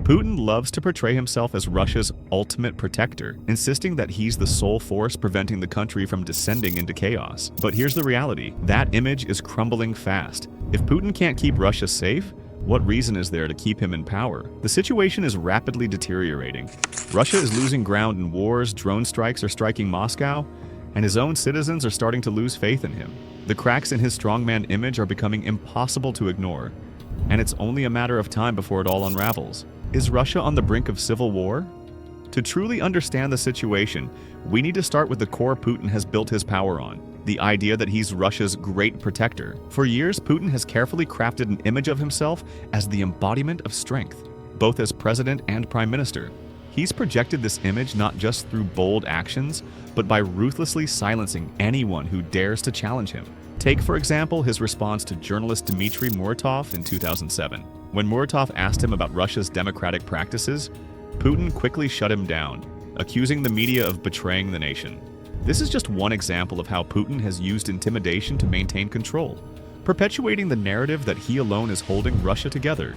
Putin loves to portray himself as Russia's ultimate protector, insisting that he's the sole force preventing the country from descending into chaos. But here's the reality: that image is crumbling fast. If Putin can't keep Russia safe, what reason is there to keep him in power? The situation is rapidly deteriorating. Russia is losing ground in wars, drone strikes are striking Moscow, and his own citizens are starting to lose faith in him. The cracks in his strongman image are becoming impossible to ignore, and it's only a matter of time before it all unravels. Is Russia on the brink of civil war? To truly understand the situation, we need to start with the core Putin has built his power on: the idea that he's Russia's great protector. For years, Putin has carefully crafted an image of himself as the embodiment of strength, both as president and prime minister. He's projected this image not just through bold actions, but by ruthlessly silencing anyone who dares to challenge him. Take, for example, his response to journalist Dmitry Muratov in 2007. When Muratov asked him about Russia's democratic practices, Putin quickly shut him down, accusing the media of betraying the nation. This is just one example of how Putin has used intimidation to maintain control, perpetuating the narrative that he alone is holding Russia together.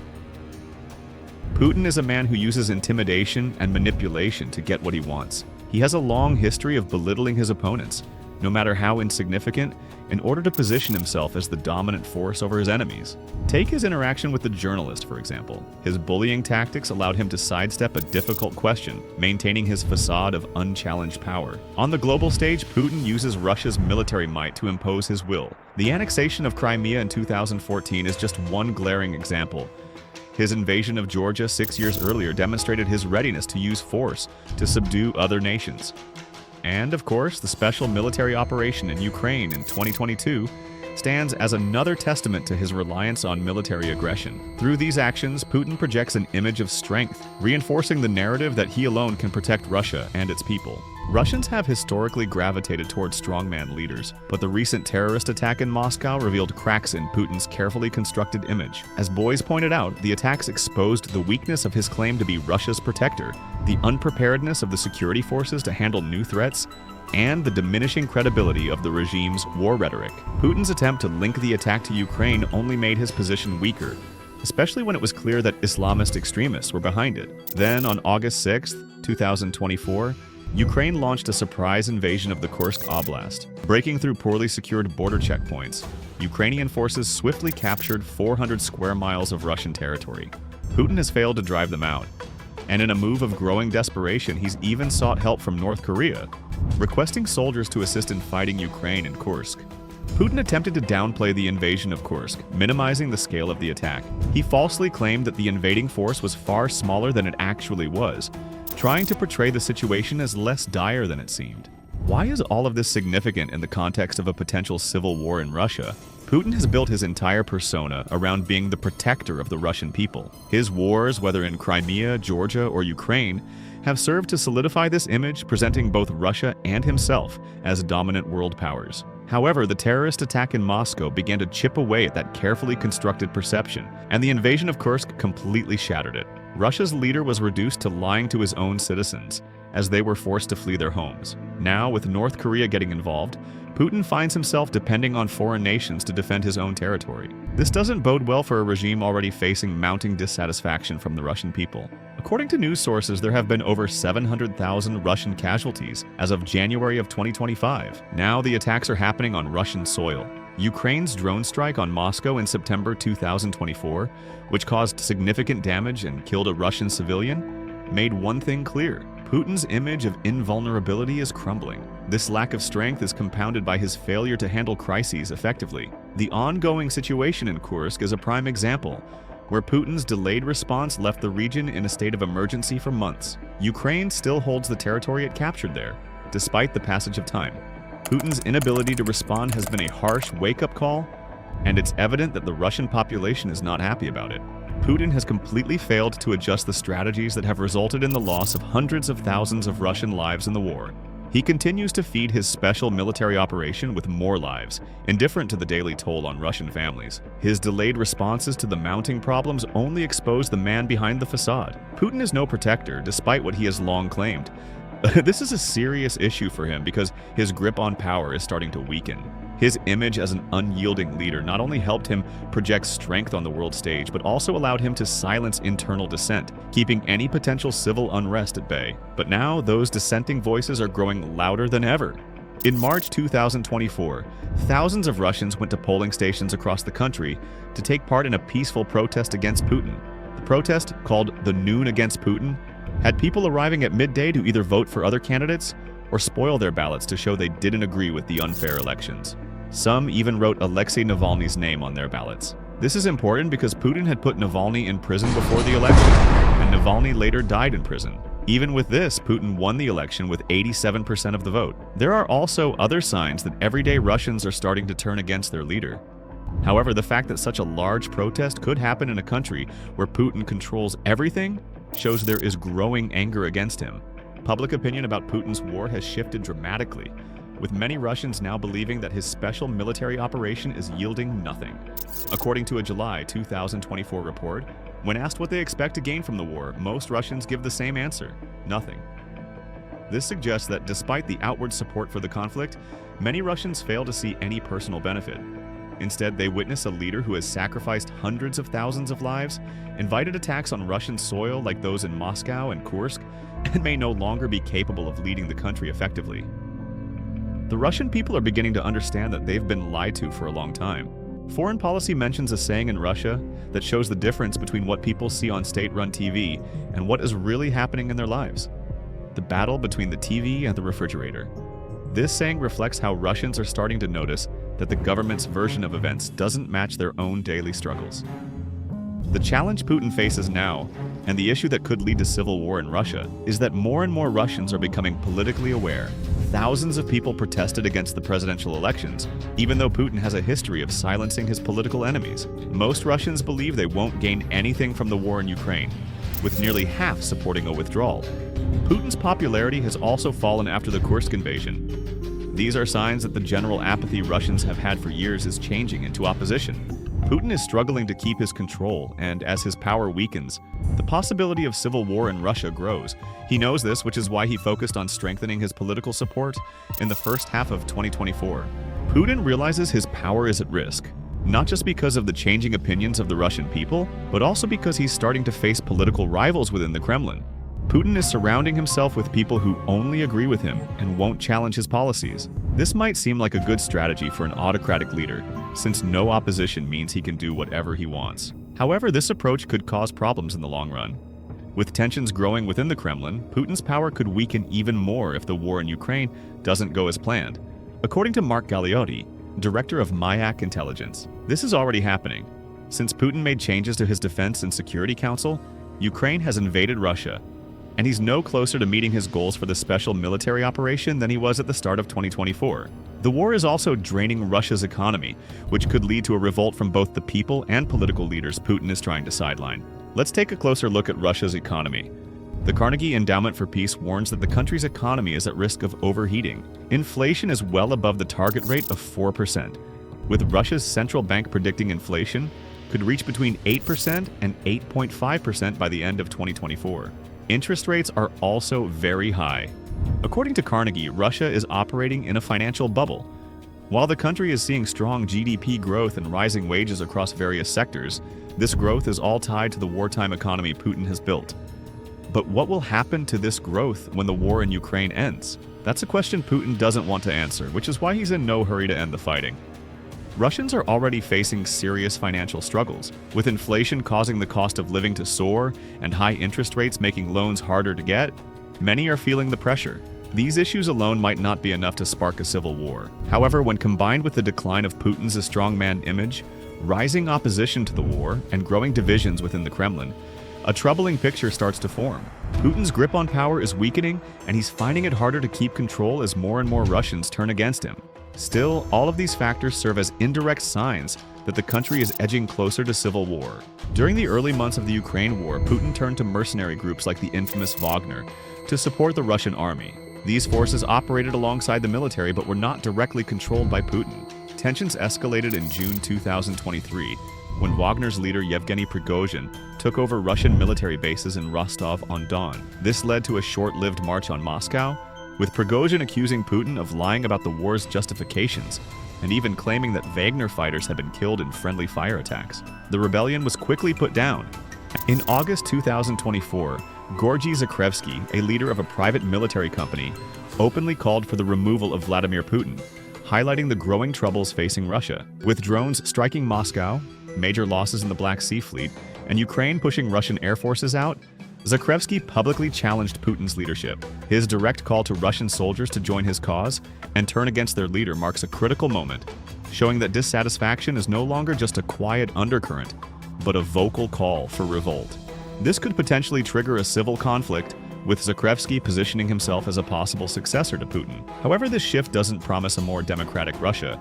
Putin is a man who uses intimidation and manipulation to get what he wants. He has a long history of belittling his opponents, no matter how insignificant, in order to position himself as the dominant force over his enemies. Take his interaction with the journalist, for example. His bullying tactics allowed him to sidestep a difficult question, maintaining his facade of unchallenged power. On the global stage, Putin uses Russia's military might to impose his will. The annexation of Crimea in 2014 is just one glaring example. His invasion of Georgia 6 years earlier demonstrated his readiness to use force to subdue other nations. And, of course, the special military operation in Ukraine in 2022 stands as another testament to his reliance on military aggression. Through these actions, Putin projects an image of strength, reinforcing the narrative that he alone can protect Russia and its people. Russians have historically gravitated towards strongman leaders, but the recent terrorist attack in Moscow revealed cracks in Putin's carefully constructed image. As Boys pointed out, the attacks exposed the weakness of his claim to be Russia's protector, the unpreparedness of the security forces to handle new threats, and the diminishing credibility of the regime's war rhetoric. Putin's attempt to link the attack to Ukraine only made his position weaker, especially when it was clear that Islamist extremists were behind it. Then, on August 6, 2024, Ukraine launched a surprise invasion of the Kursk Oblast. Breaking through poorly secured border checkpoints, Ukrainian forces swiftly captured 400 square miles of Russian territory. Putin has failed to drive them out, and in a move of growing desperation, he's even sought help from North Korea, requesting soldiers to assist in fighting Ukraine in Kursk. Putin attempted to downplay the invasion of Kursk, minimizing the scale of the attack. He falsely claimed that the invading force was far smaller than it actually was, trying to portray the situation as less dire than it seemed. Why is all of this significant in the context of a potential civil war in Russia? Putin has built his entire persona around being the protector of the Russian people. His wars, whether in Crimea, Georgia, or Ukraine, have served to solidify this image, presenting both Russia and himself as dominant world powers. However, the terrorist attack in Moscow began to chip away at that carefully constructed perception, and the invasion of Kursk completely shattered it. Russia's leader was reduced to lying to his own citizens, as they were forced to flee their homes. Now, with North Korea getting involved, Putin finds himself depending on foreign nations to defend his own territory. This doesn't bode well for a regime already facing mounting dissatisfaction from the Russian people. According to news sources, there have been over 700,000 Russian casualties as of January of 2025. Now the attacks are happening on Russian soil. Ukraine's drone strike on Moscow in September 2024, which caused significant damage and killed a Russian civilian, made one thing clear: Putin's image of invulnerability is crumbling. This lack of strength is compounded by his failure to handle crises effectively. The ongoing situation in Kursk is a prime example, where Putin's delayed response left the region in a state of emergency for months. Ukraine still holds the territory it captured there, despite the passage of time. Putin's inability to respond has been a harsh wake-up call, and it's evident that the Russian population is not happy about it. Putin has completely failed to adjust the strategies that have resulted in the loss of hundreds of thousands of Russian lives in the war. He continues to feed his special military operation with more lives, indifferent to the daily toll on Russian families. His delayed responses to the mounting problems only expose the man behind the facade. Putin is no protector, despite what he has long claimed. This is a serious issue for him because his grip on power is starting to weaken. His image as an unyielding leader not only helped him project strength on the world stage, but also allowed him to silence internal dissent, keeping any potential civil unrest at bay. But now, those dissenting voices are growing louder than ever. In March 2024, thousands of Russians went to polling stations across the country to take part in a peaceful protest against Putin. The protest, called the Noon Against Putin, had people arriving at midday to either vote for other candidates or spoil their ballots to show they didn't agree with the unfair elections. Some even wrote Alexei Navalny's name on their ballots. This is important because Putin had put Navalny in prison before the election, and Navalny later died in prison. Even with this, Putin won the election with 87% of the vote. There are also other signs that everyday Russians are starting to turn against their leader. However, the fact that such a large protest could happen in a country where Putin controls everything shows there is growing anger against him. Public opinion about Putin's war has shifted dramatically, with many Russians now believing that his special military operation is yielding nothing. According to a July 2024 report, when asked what they expect to gain from the war, most Russians give the same answer: nothing. This suggests that despite the outward support for the conflict, many Russians fail to see any personal benefit. Instead, they witness a leader who has sacrificed hundreds of thousands of lives, invited attacks on Russian soil like those in Moscow and Kursk, and may no longer be capable of leading the country effectively. The Russian people are beginning to understand that they've been lied to for a long time. Foreign policy mentions a saying in Russia that shows the difference between what people see on state-run TV and what is really happening in their lives: the battle between the TV and the refrigerator. This saying reflects how Russians are starting to notice that the government's version of events doesn't match their own daily struggles. The challenge Putin faces now, and the issue that could lead to civil war in Russia, is that more and more Russians are becoming politically aware. Thousands of people protested against the presidential elections, even though Putin has a history of silencing his political enemies. Most Russians believe they won't gain anything from the war in Ukraine, with nearly half supporting a withdrawal. Putin's popularity has also fallen after the Kursk invasion. These are signs that the general apathy Russians have had for years is changing into opposition. Putin is struggling to keep his control, and as his power weakens, the possibility of civil war in Russia grows. He knows this, which is why he focused on strengthening his political support in the first half of 2024. Putin realizes his power is at risk, not just because of the changing opinions of the Russian people, but also because he's starting to face political rivals within the Kremlin. Putin is surrounding himself with people who only agree with him and won't challenge his policies. This might seem like a good strategy for an autocratic leader, since no opposition means he can do whatever he wants. However, this approach could cause problems in the long run. With tensions growing within the Kremlin, Putin's power could weaken even more if the war in Ukraine doesn't go as planned. According to Mark Galeotti, director of Mayak Intelligence, this is already happening. Since Putin made changes to his Defense and Security Council, Ukraine has invaded Russia, and he's no closer to meeting his goals for the special military operation than he was at the start of 2024. The war is also draining Russia's economy, which could lead to a revolt from both the people and political leaders Putin is trying to sideline. Let's take a closer look at Russia's economy. The Carnegie Endowment for Peace warns that the country's economy is at risk of overheating. Inflation is well above the target rate of 4%, with Russia's central bank predicting inflation could reach between 8% and 8.5% by the end of 2024. Interest rates are also very high. According to Carnegie, Russia is operating in a financial bubble. While the country is seeing strong GDP growth and rising wages across various sectors, this growth is all tied to the wartime economy Putin has built. But what will happen to this growth when the war in Ukraine ends? That's a question Putin doesn't want to answer, which is why he's in no hurry to end the fighting. Russians are already facing serious financial struggles, with inflation causing the cost of living to soar and high interest rates making loans harder to get. Many are feeling the pressure. These issues alone might not be enough to spark a civil war. However, when combined with the decline of Putin's strongman image, rising opposition to the war, and growing divisions within the Kremlin, a troubling picture starts to form. Putin's grip on power is weakening, and he's finding it harder to keep control as more and more Russians turn against him. Still, all of these factors serve as indirect signs that the country is edging closer to civil war. During the early months of the Ukraine war, Putin turned to mercenary groups like the infamous Wagner to support the Russian army. These forces operated alongside the military but were not directly controlled by Putin. Tensions escalated in June 2023 when Wagner's leader Yevgeny Prigozhin took over Russian military bases in Rostov-on-Don. This led to a short-lived march on Moscow, with Prigozhin accusing Putin of lying about the war's justifications and even claiming that Wagner fighters had been killed in friendly fire attacks. The rebellion was quickly put down. In August 2024, Georgy Zakrevsky, a leader of a private military company, openly called for the removal of Vladimir Putin, highlighting the growing troubles facing Russia. With drones striking Moscow, major losses in the Black Sea Fleet, and Ukraine pushing Russian air forces out, Zakrevsky publicly challenged Putin's leadership. His direct call to Russian soldiers to join his cause and turn against their leader marks a critical moment, showing that dissatisfaction is no longer just a quiet undercurrent, but a vocal call for revolt. This could potentially trigger a civil conflict, with Zakrevsky positioning himself as a possible successor to Putin. However, this shift doesn't promise a more democratic Russia,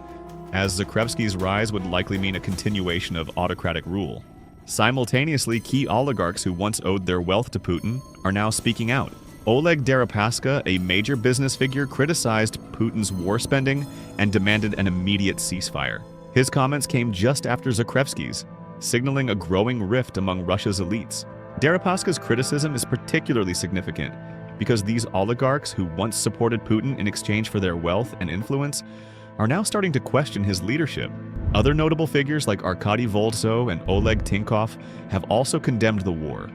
as Zakrevsky's rise would likely mean a continuation of autocratic rule. Simultaneously, key oligarchs who once owed their wealth to Putin are now speaking out. Oleg Deripaska, a major business figure, criticized Putin's war spending and demanded an immediate ceasefire. His comments came just after Zakrevsky's, signaling a growing rift among Russia's elites. Deripaska's criticism is particularly significant because these oligarchs who once supported Putin in exchange for their wealth and influence are now starting to question his leadership. Other notable figures like Arkady Voltso and Oleg Tinkov have also condemned the war,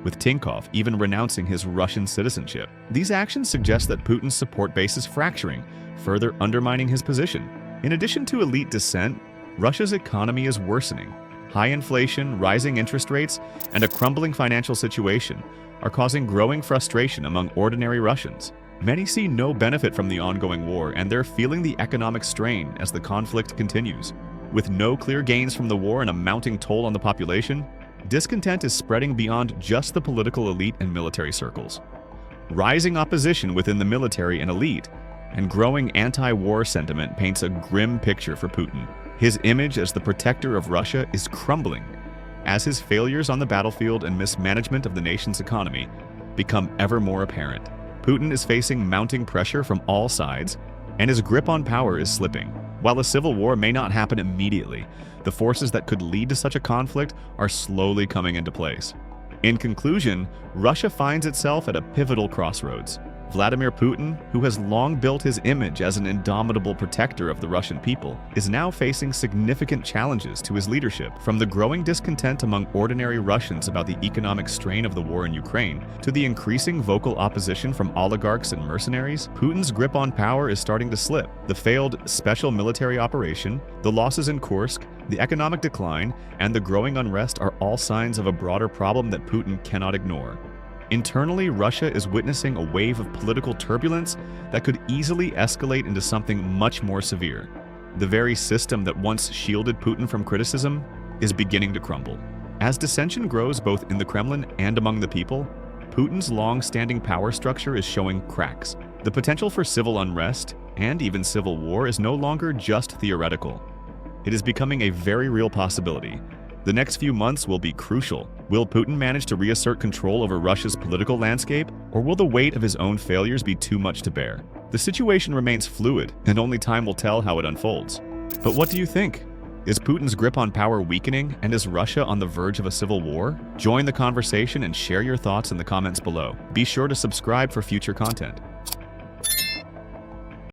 with Tinkov even renouncing his Russian citizenship. These actions suggest that Putin's support base is fracturing, further undermining his position. In addition to elite dissent, Russia's economy is worsening. High inflation, rising interest rates, and a crumbling financial situation are causing growing frustration among ordinary Russians. Many see no benefit from the ongoing war, and they're feeling the economic strain as the conflict continues. With no clear gains from the war and a mounting toll on the population, discontent is spreading beyond just the political elite and military circles. Rising opposition within the military and elite and growing anti-war sentiment paints a grim picture for Putin. His image as the protector of Russia is crumbling, as his failures on the battlefield and mismanagement of the nation's economy become ever more apparent. Putin is facing mounting pressure from all sides, and his grip on power is slipping. While a civil war may not happen immediately, the forces that could lead to such a conflict are slowly coming into place. In conclusion, Russia finds itself at a pivotal crossroads. Vladimir Putin, who has long built his image as an indomitable protector of the Russian people, is now facing significant challenges to his leadership. From the growing discontent among ordinary Russians about the economic strain of the war in Ukraine, to the increasing vocal opposition from oligarchs and mercenaries, Putin's grip on power is starting to slip. The failed special military operation, the losses in Kursk, the economic decline, and the growing unrest are all signs of a broader problem that Putin cannot ignore. Internally, Russia is witnessing a wave of political turbulence that could easily escalate into something much more severe. The very system that once shielded Putin from criticism is beginning to crumble. As dissension grows both in the Kremlin and among the people, Putin's long-standing power structure is showing cracks. The potential for civil unrest and even civil war is no longer just theoretical. It is becoming a very real possibility. The next few months will be crucial. Will Putin manage to reassert control over Russia's political landscape, or will the weight of his own failures be too much to bear? The situation remains fluid, and only time will tell how it unfolds. But what do you think? Is Putin's grip on power weakening, and is Russia on the verge of a civil war? Join the conversation and share your thoughts in the comments below. Be sure to subscribe for future content.